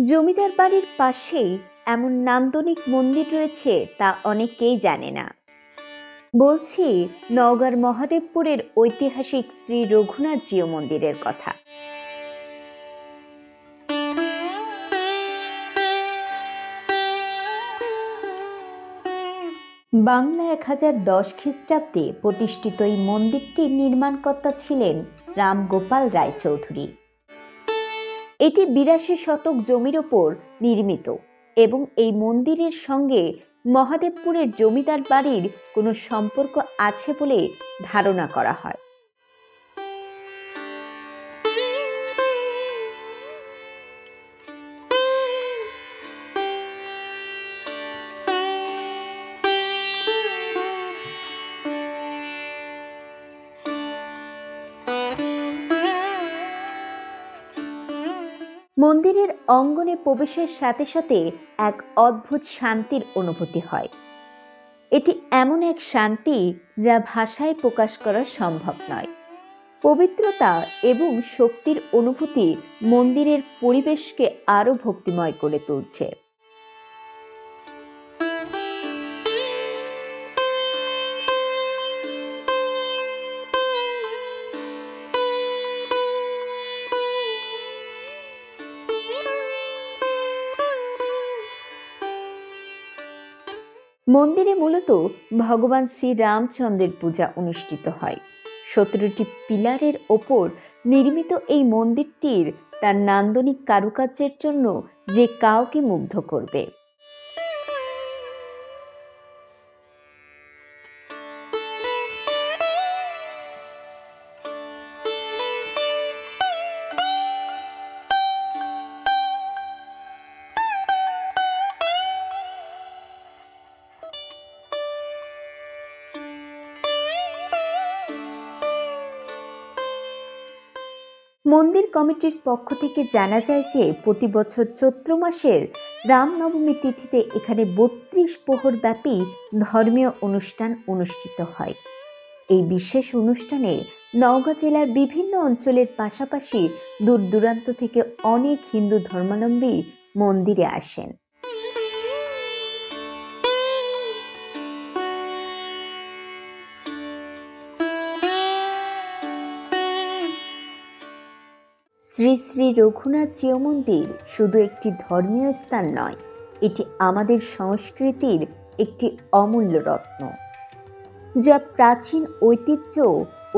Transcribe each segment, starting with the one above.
জমিদার বাড়ির পাশেই এমন নান্দনিক মন্দির রয়েছে তা অনেকেই জানে না। বলছি নওগাঁর মহাদেবপুরের ঐতিহাসিক শ্রী রঘুনাথ জিউ মন্দিরের কথা। বাংলা 1010 খ্রিস্টাব্দে প্রতিষ্ঠিত এই মন্দিরটির নির্মাণকর্তা ছিলেন রামগোপাল রায়চৌধুরী। এটি 82 শতক জমির ওপর নির্মিত এবং এই মন্দিরের সঙ্গে মহাদেবপুরের জমিদার বাড়ির কোনো সম্পর্ক আছে বলে ধারণা করা হয়। মন্দিরের অঙ্গনে প্রবেশের সাথে সাথে এক অদ্ভুত শান্তির অনুভূতি হয়। এটি এমন এক শান্তি যা ভাষায় প্রকাশ করা সম্ভব নয়। পবিত্রতা এবং শক্তির অনুভূতি মন্দিরের পরিবেশকে আরো ভক্তিময় করে তুলছে। মন্দিরে মূলত ভগবান শ্রীরামচন্দ্রের পূজা অনুষ্ঠিত হয়। 17টি পিলারের ওপর নির্মিত এই মন্দিরটির তার নান্দনিক কারুকার্যের জন্য যে কাউকে মুগ্ধ করবে। মন্দির কমিটির পক্ষ থেকে জানা যায় যে প্রতি বছর চৈত্র মাসের রামনবমী তিথিতে এখানে 32 প্রহর ব্যাপী ধর্মীয় অনুষ্ঠান অনুষ্ঠিত হয়। এই বিশেষ অনুষ্ঠানে নওগাঁ জেলার বিভিন্ন অঞ্চলের পাশাপাশি দূর দূরান্ত থেকে অনেক হিন্দু ধর্মাবলম্বী মন্দিরে আসেন। শ্রী শ্রী রঘুনাথ জিউ মন্দির শুধু একটি ধর্মীয় স্থান নয়, এটি আমাদের সংস্কৃতির একটি অমূল্য রত্ন, যা প্রাচীন ঐতিহ্য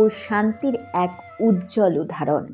ও শান্তির এক উজ্জ্বল উদাহরণ।